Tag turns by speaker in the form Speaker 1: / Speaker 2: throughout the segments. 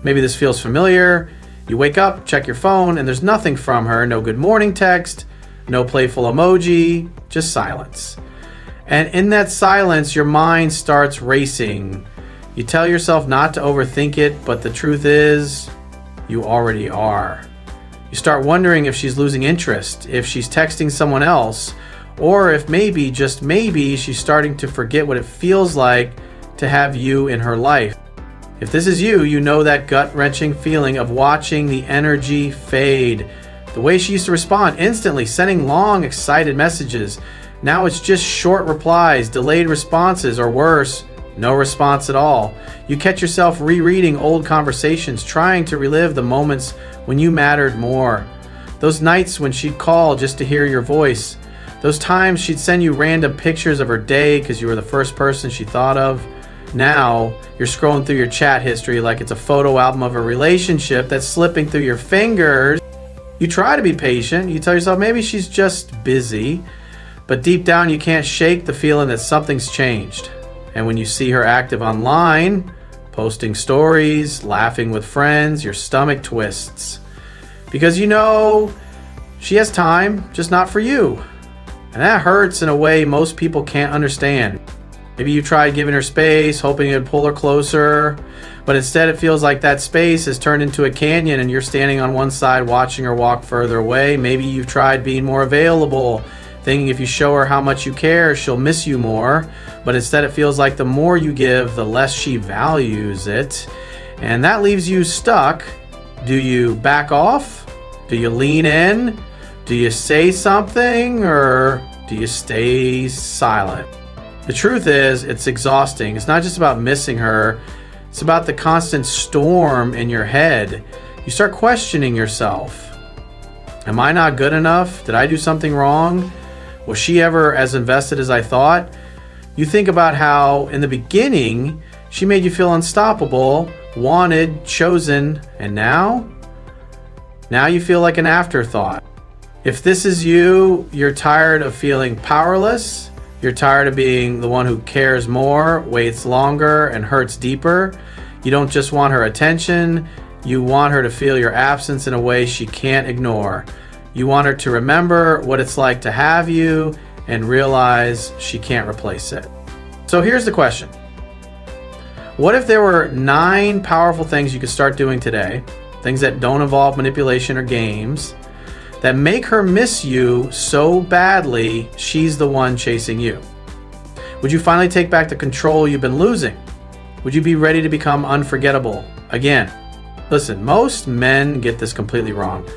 Speaker 1: Maybe this feels familiar. You wake up, check your phone, and there's nothing from her. No good morning text, no playful emoji, just silence. And in that silence, your mind starts racing. You tell yourself not to overthink it, but the truth is, you already are. You start wondering if she's losing interest, if she's texting someone else, or if maybe, just maybe, she's starting to forget what it feels like to have you in her life. If this is you, you know that gut-wrenching feeling of watching the energy fade. The way she used to respond instantly, sending long, excited messages. Now it's just short replies, delayed responses, or worse, no response at all. You catch yourself rereading old conversations, trying to relive the moments when you mattered more. Those nights when she'd call just to hear your voice. Those times she'd send you random pictures of her day because you were the first person she thought of. Now, you're scrolling through your chat history like it's a photo album of a relationship that's slipping through your fingers. You try to be patient. You tell yourself maybe she's just busy. But deep down, you can't shake the feeling that something's changed. And when you see her active online, posting stories, laughing with friends, your stomach twists. Because you know she has time, just not for you. And that hurts in a way most people can't understand. Maybe you tried giving her space, hoping it would pull her closer, but instead it feels like that space has turned into a canyon and you're standing on one side watching her walk further away. Maybe you've tried being more available, thinking if you show her how much you care, she'll miss you more, but instead it feels like the more you give, the less she values it. And that leaves you stuck. Do you back off? Do you lean in? Do you say something, or do you stay silent? The truth is, it's exhausting. It's not just about missing her. It's about the constant storm in your head. You start questioning yourself. Am I not good enough? Did I do something wrong? Was she ever as invested as I thought? You think about how, in the beginning, she made you feel unstoppable, wanted, chosen, and now? Now you feel like an afterthought. If this is you, you're tired of feeling powerless. You're tired of being the one who cares more, waits longer, and hurts deeper. You don't just want her attention. You want her to feel your absence in a way she can't ignore. You want her to remember what it's like to have you and realize she can't replace it. So here's the question. What if there were 9 powerful things you could start doing today, things that don't involve manipulation or games, that make her miss you so badly she's the one chasing you? Would you finally take back the control you've been losing? Would you be ready to become unforgettable again? Listen, most men get this completely wrong.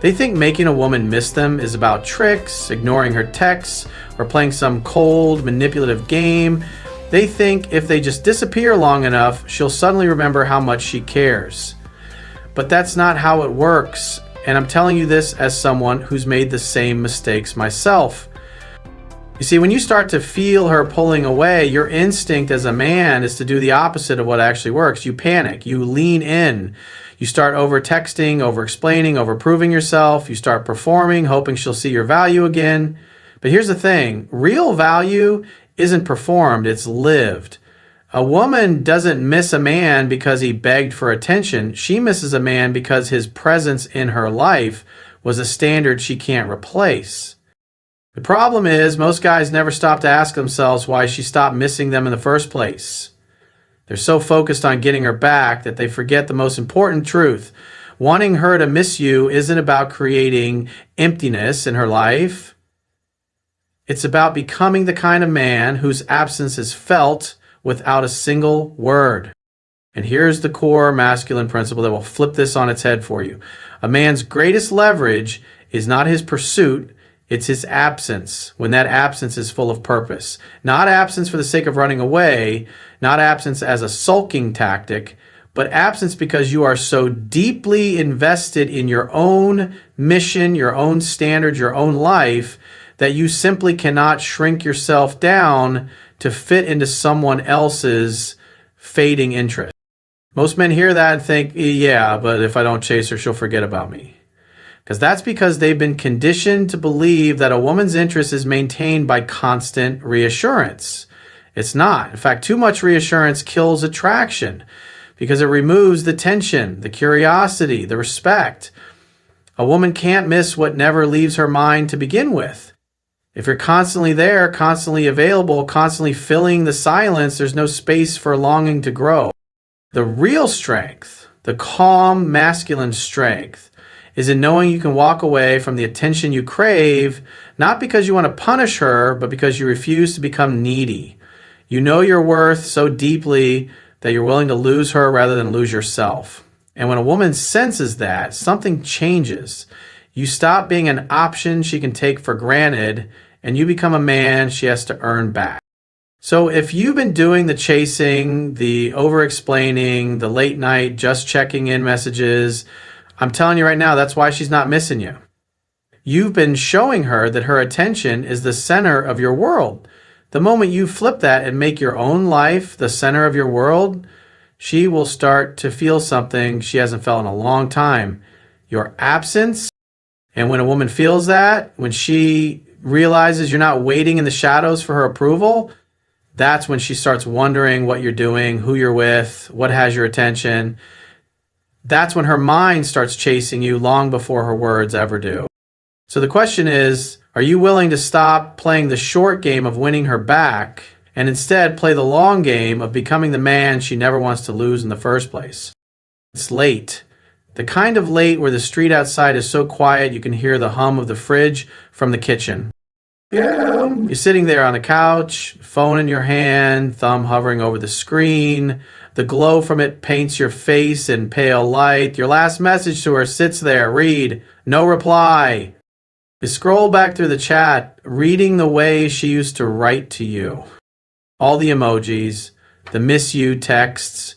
Speaker 1: They think making a woman miss them is about tricks, ignoring her texts, or playing some cold, manipulative game. They think if they just disappear long enough, she'll suddenly remember how much she cares. But that's not how it works. And I'm telling you this as someone who's made the same mistakes myself. You see, when you start to feel her pulling away, your instinct as a man is to do the opposite of what actually works. You panic, you lean in, you start over-texting, over-explaining, over-proving yourself, you start performing, hoping she'll see your value again. But here's the thing, real value isn't performed, it's lived. A woman doesn't miss a man because he begged for attention. She misses a man because his presence in her life was a standard she can't replace. The problem is most guys never stop to ask themselves why she stopped missing them in the first place. They're so focused on getting her back that they forget the most important truth. Wanting her to miss you isn't about creating emptiness in her life. It's about becoming the kind of man whose absence is felt without a single word. And here's the core masculine principle that will flip this on its head for you. A man's greatest leverage is not his pursuit, it's his absence, when that absence is full of purpose. Not absence for the sake of running away, not absence as a sulking tactic, but absence because you are so deeply invested in your own mission, your own standards, your own life, that you simply cannot shrink yourself down to fit into someone else's fading interest. Most men hear that and think, yeah, but if I don't chase her, she'll forget about me. Because they've been conditioned to believe that a woman's interest is maintained by constant reassurance. It's not. In fact, too much reassurance kills attraction. because it removes the tension, the curiosity, the respect. A woman can't miss what never leaves her mind to begin with. If you're constantly there, constantly available, constantly filling the silence, there's no space for longing to grow. The real strength, the calm masculine strength, is in knowing you can walk away from the attention you crave, not because you want to punish her, but because you refuse to become needy. You know your worth so deeply that you're willing to lose her rather than lose yourself. And when a woman senses that, something changes. You stop being an option she can take for granted, and you become a man she has to earn back. So if you've been doing the chasing, the over-explaining, the late night just checking in messages, I'm telling you right now, that's why she's not missing you. You've been showing her that her attention is the center of your world. The moment you flip that and make your own life the center of your world, she will start to feel something she hasn't felt in a long time. Your absence. And when a woman feels that, when she realizes you're not waiting in the shadows for her approval, that's when she starts wondering what you're doing, who you're with, what has your attention. That's when her mind starts chasing you long before her words ever do. So the question is, are you willing to stop playing the short game of winning her back and instead play the long game of becoming the man she never wants to lose in the first place? It's late. The kind of late where the street outside is so quiet you can hear the hum of the fridge from the kitchen. You're sitting there on the couch, phone in your hand, thumb hovering over the screen. The glow from it paints your face in pale light. Your last message to her sits there. Read. No reply. You scroll back through the chat, reading the way she used to write to you. All the emojis, the miss you texts,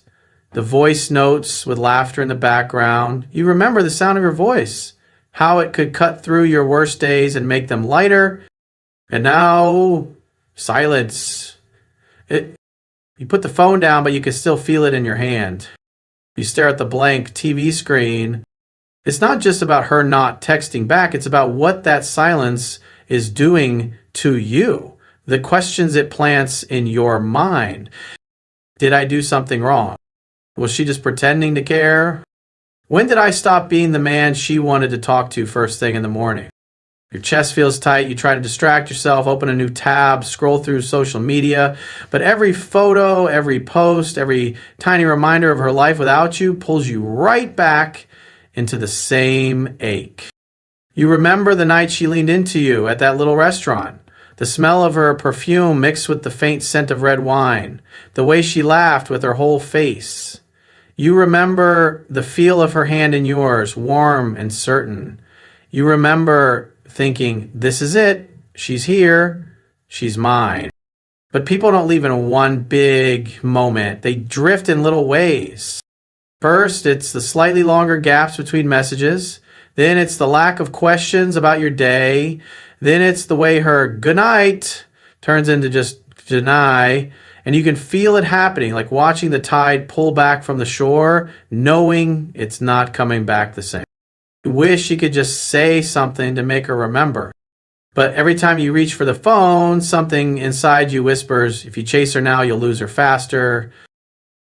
Speaker 1: the voice notes with laughter in the background. You remember the sound of her voice, how it could cut through your worst days and make them lighter. And now, silence. You put the phone down, but you can still feel it in your hand. You stare at the blank TV screen. It's not just about her not texting back. It's about what that silence is doing to you. The questions it plants in your mind. Did I do something wrong? Was she just pretending to care? When did I stop being the man she wanted to talk to first thing in the morning? Your chest feels tight. You try to distract yourself, open a new tab, scroll through social media. But every photo, every post, every tiny reminder of her life without you pulls you right back into the same ache. You remember the night she leaned into you at that little restaurant. The smell of her perfume mixed with the faint scent of red wine. The way she laughed with her whole face. You remember the feel of her hand in yours, warm and certain. You remember thinking, this is it. She's here. She's mine. But people don't leave in one big moment. They drift in little ways. First, it's the slightly longer gaps between messages. Then it's the lack of questions about your day. Then it's the way her good night turns into just deny. And you can feel it happening, like watching the tide pull back from the shore, knowing it's not coming back the same. You wish you could just say something to make her remember. But every time you reach for the phone, something inside you whispers, if you chase her now, you'll lose her faster.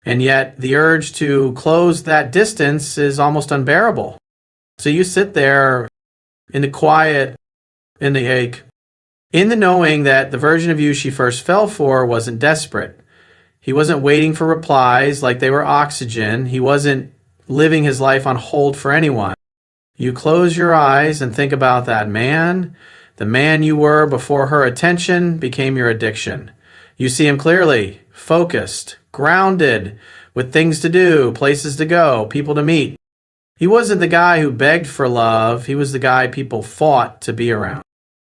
Speaker 1: And yet the urge to close that distance is almost unbearable. So you sit there in the quiet, in the ache, in the knowing that the version of you she first fell for wasn't desperate. He wasn't waiting for replies like they were oxygen. He wasn't living his life on hold for anyone. You close your eyes and think about that man. The man you were before her attention became your addiction. You see him clearly, focused, grounded, with things to do, places to go, people to meet. He wasn't the guy who begged for love. He was the guy people fought to be around.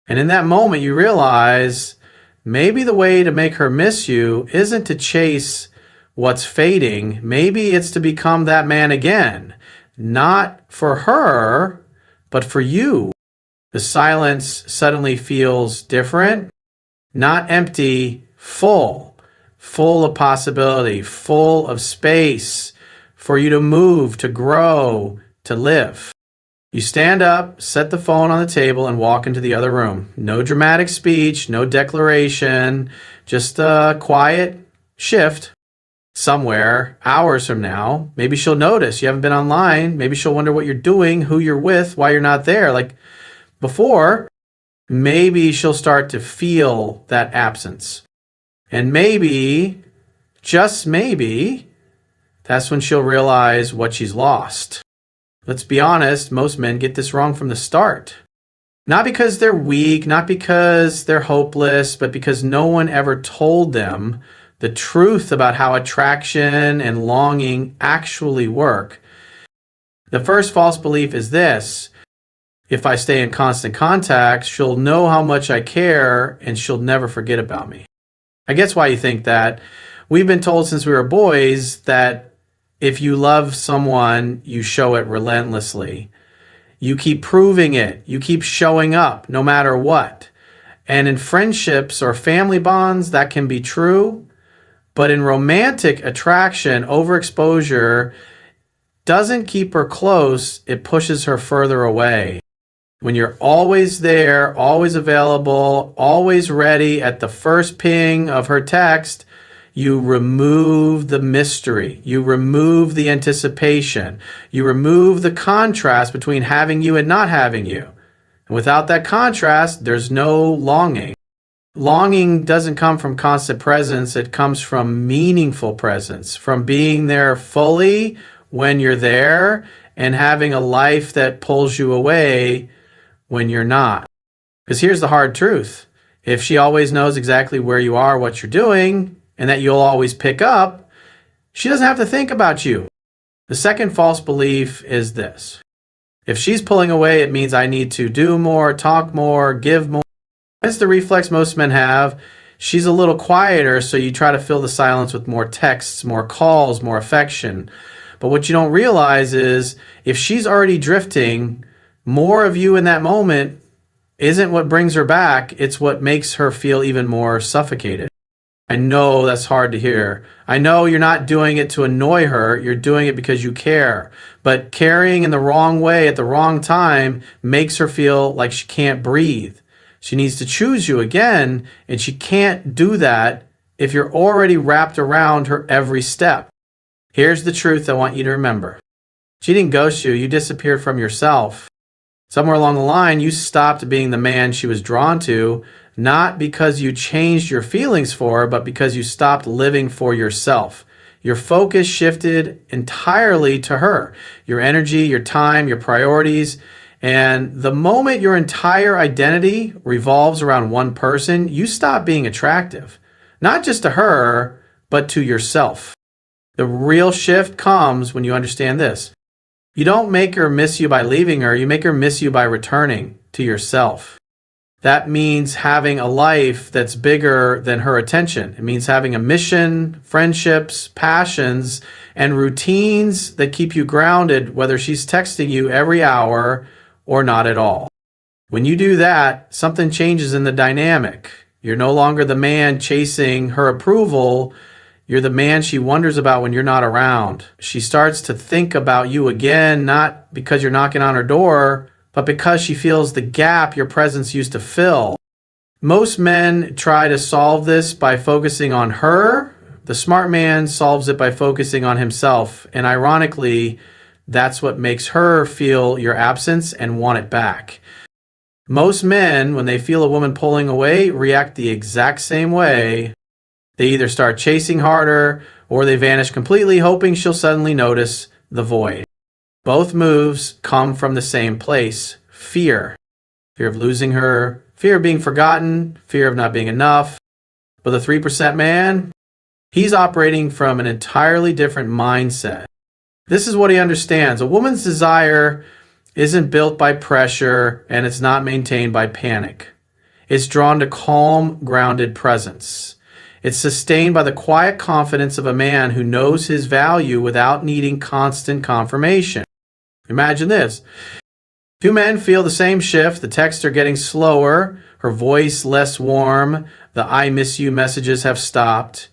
Speaker 1: And in that moment, you realize maybe the way to make her miss you isn't to chase what's fading. Maybe it's to become that man again. Not for her, but for you. The silence suddenly feels different, not empty, full of possibility, full of space for you to move, to grow, to live. You stand up, set the phone on the table, and walk into the other room. No dramatic speech, no declaration, just a quiet shift. somewhere hours from now, maybe she'll notice you haven't been online. Maybe she'll wonder what you're doing, who you're with, why you're not there. Like before, maybe she'll start to feel that absence. And maybe, just maybe, that's when she'll realize what she's lost. Let's be honest, most men get this wrong from the start. Not because they're weak, not because they're hopeless, but because no one ever told them the truth about how attraction and longing actually work. The first false belief is this: if I stay in constant contact, she'll know how much I care and she'll never forget about me. I guess why you think that. We've been told since we were boys that if you love someone, you show it relentlessly. You keep proving it. You keep showing up no matter what. And in friendships or family bonds, that can be true. But in romantic attraction, overexposure doesn't keep her close. It pushes her further away. When you're always there, always available, always ready at the first ping of her text, you remove the mystery. You remove the anticipation. You remove the contrast between having you and not having you. And without that contrast, there's no longing. Longing doesn't come from constant presence. It comes from meaningful presence, from being there fully when you're there and having a life that pulls you away when you're not. Because here's the hard truth. If she always knows exactly where you are, what you're doing, and that you'll always pick up, she doesn't have to think about you. The second false belief is this: if she's pulling away, it means I need to do more, talk more, give more. That's the reflex most men have. She's a little quieter, so you try to fill the silence with more texts, more calls, more affection. But what you don't realize is if she's already drifting, more of you in that moment isn't what brings her back. It's what makes her feel even more suffocated. I know that's hard to hear. I know you're not doing it to annoy her. You're doing it because you care. But caring in the wrong way at the wrong time makes her feel like she can't breathe. She needs to choose you again, and she can't do that if you're already wrapped around her every step. Here's the truth I want you to remember. She didn't ghost you. You disappeared from yourself. Somewhere along the line, you stopped being the man she was drawn to, not because you changed your feelings for her, but because you stopped living for yourself. Your focus shifted entirely to her, your energy, your time, your priorities. And the moment your entire identity revolves around one person, you stop being attractive, not just to her, but to yourself. The real shift comes when you understand this. You don't make her miss you by leaving her. You make her miss you by returning to yourself. That means having a life that's bigger than her attention. It means having a mission, friendships, passions, and routines that keep you grounded, whether she's texting you every hour or not at all. When you do that, something changes in the dynamic. You're no longer the man chasing her approval. You're the man she wonders about when you're not around. She starts to think about you again, not because you're knocking on her door, but because she feels the gap your presence used to fill. Most men try to solve this by focusing on her. The smart man solves it by focusing on himself. And ironically, that's what makes her feel your absence and want it back. Most men, when they feel a woman pulling away, react the exact same way. They either start chasing harder or they vanish completely, hoping she'll suddenly notice the void. Both moves come from the same place: fear. Fear of losing her, fear of being forgotten, fear of not being enough. But the 3% man, he's operating from an entirely different mindset. This is what he understands. A woman's desire isn't built by pressure, and it's not maintained by panic. It's drawn to calm, grounded presence. It's sustained by the quiet confidence of a man who knows his value without needing constant confirmation. Imagine this. Two men feel the same shift. The texts are getting slower, her voice less warm, the I miss you messages have stopped.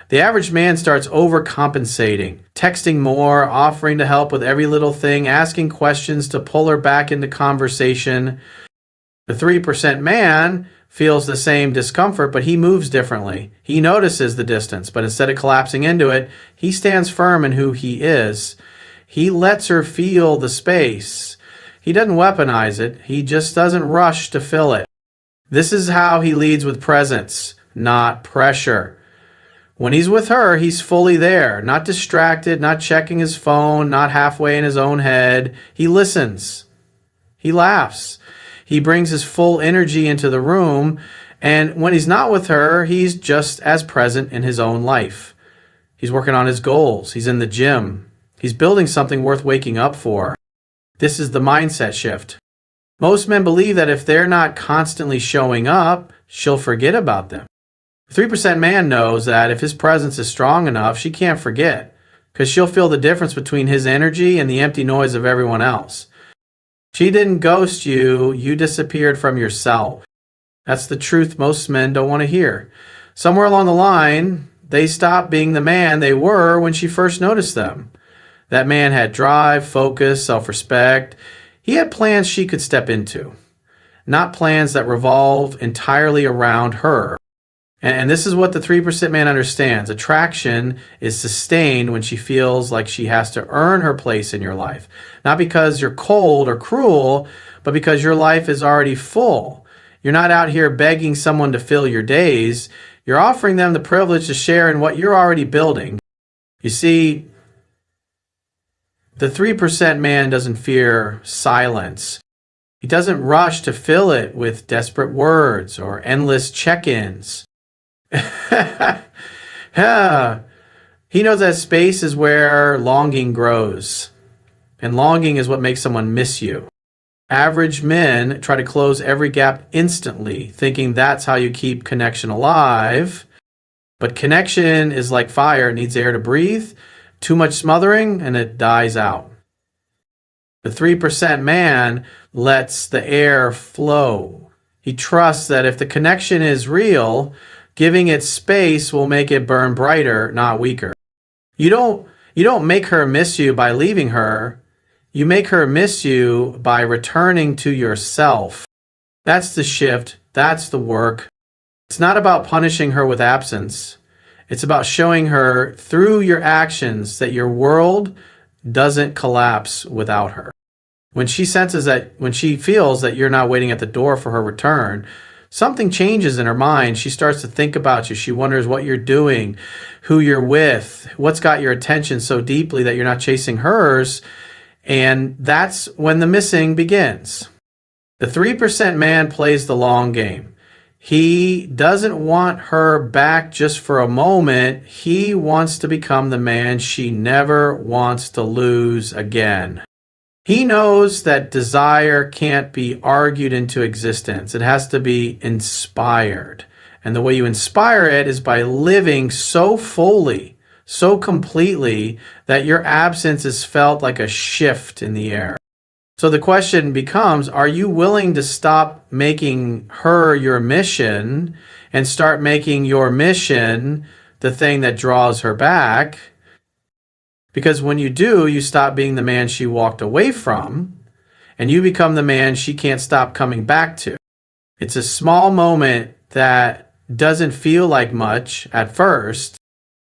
Speaker 1: The average man starts overcompensating, texting more, offering to help with every little thing, asking questions to pull her back into conversation. The 3% man feels the same discomfort, but he moves differently. He notices the distance, but instead of collapsing into it, he stands firm in who he is. He lets her feel the space. He doesn't weaponize it. He just doesn't rush to fill it. This is how he leads with presence, not pressure. When he's with her, he's fully there, not distracted, not checking his phone, not halfway in his own head. He listens. He laughs. He brings his full energy into the room. And when he's not with her, he's just as present in his own life. He's working on his goals. He's in the gym. He's building something worth waking up for. This is the mindset shift. Most men believe that if they're not constantly showing up, she'll forget about them. The 3% man knows that if his presence is strong enough, she can't forget, because she'll feel the difference between his energy and the empty noise of everyone else. She didn't ghost you, you disappeared from yourself. That's the truth most men don't want to hear. Somewhere along the line, they stopped being the man they were when she first noticed them. That man had drive, focus, self-respect. He had plans she could step into, not plans that revolve entirely around her. And this is what the 3% man understands. Attraction is sustained when she feels like she has to earn her place in your life. Not because you're cold or cruel, but because your life is already full. You're not out here begging someone to fill your days. You're offering them the privilege to share in what you're already building. You see, the 3% man doesn't fear silence. He doesn't rush to fill it with desperate words or endless check-ins. Yeah. He knows that space is where longing grows. And longing is what makes someone miss you. Average men try to close every gap instantly, thinking that's how you keep connection alive. But connection is like fire, it needs air to breathe. Too much smothering and it dies out. The 3% man lets the air flow. He trusts that if the connection is real, giving it space will make it burn brighter, not weaker. You don't make her miss you by leaving her. You make her miss you by returning to yourself. That's the shift. That's the work. It's not about punishing her with absence. It's about showing her through your actions that your world doesn't collapse without her. When she feels that you're not waiting at the door for her return, something changes in her mind. She starts to think about you. She wonders what you're doing, who you're with, what's got your attention so deeply that you're not chasing hers. And that's when the missing begins. The 3% man plays the long game. He doesn't want her back just for a moment. He wants to become the man she never wants to lose again. He knows that desire can't be argued into existence. It has to be inspired. And the way you inspire it is by living so fully, so completely, that your absence is felt like a shift in the air. So the question becomes, are you willing to stop making her your mission and start making your mission the thing that draws her back? Because when you do, you stop being the man she walked away from, and you become the man she can't stop coming back to. It's a small moment that doesn't feel like much at first.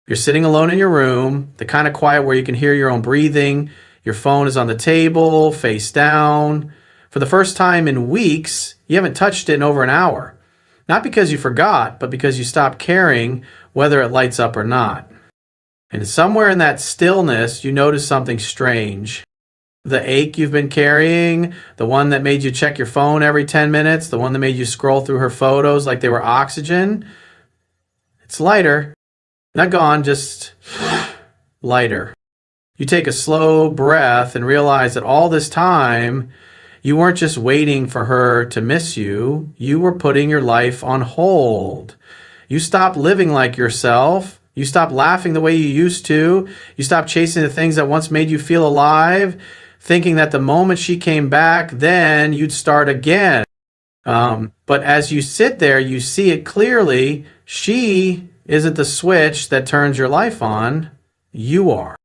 Speaker 1: You're sitting alone in your room, the kind of quiet where you can hear your own breathing. Your phone is on the table, face down. For the first time in weeks, you haven't touched it in over an hour. Not because you forgot, but because you stopped caring whether it lights up or not. And somewhere in that stillness, you notice something strange. The ache you've been carrying, the one that made you check your phone every 10 minutes, the one that made you scroll through her photos like they were oxygen, it's lighter. Not gone, just lighter. You take a slow breath and realize that all this time, you weren't just waiting for her to miss you. You were putting your life on hold. You stopped living like yourself. You stopped laughing the way you used to. You stopped chasing the things that once made you feel alive, thinking that the moment she came back, then you'd start again. But as you sit there, you see it clearly. She isn't the switch that turns your life on. You are.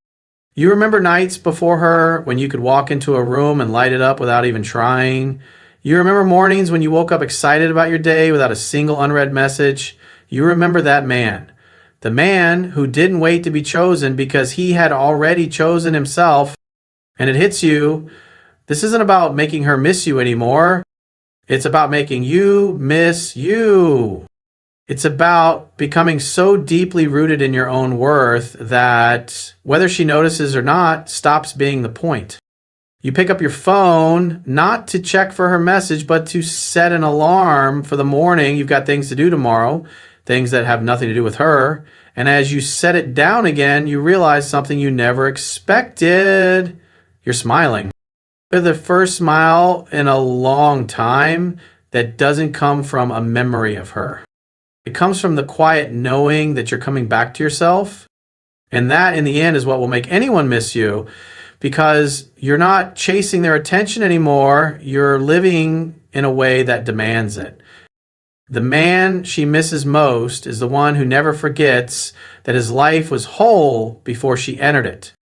Speaker 1: You remember nights before her when you could walk into a room and light it up without even trying? You remember mornings when you woke up excited about your day without a single unread message? You remember that man. The man who didn't wait to be chosen because he had already chosen himself. And it hits you. This isn't about making her miss you anymore. It's about making you miss you. It's about becoming so deeply rooted in your own worth that whether she notices or not stops being the point. You pick up your phone not to check for her message, but to set an alarm for the morning. You've got things to do tomorrow, things that have nothing to do with her. And as you set it down again, you realize something you never expected. You're smiling. You're the first smile in a long time that doesn't come from a memory of her. It comes from the quiet knowing that you're coming back to yourself. And that, in the end, is what will make anyone miss you, because you're not chasing their attention anymore. You're living in a way that demands it. The man she misses most is the one who never forgets that his life was whole before she entered it.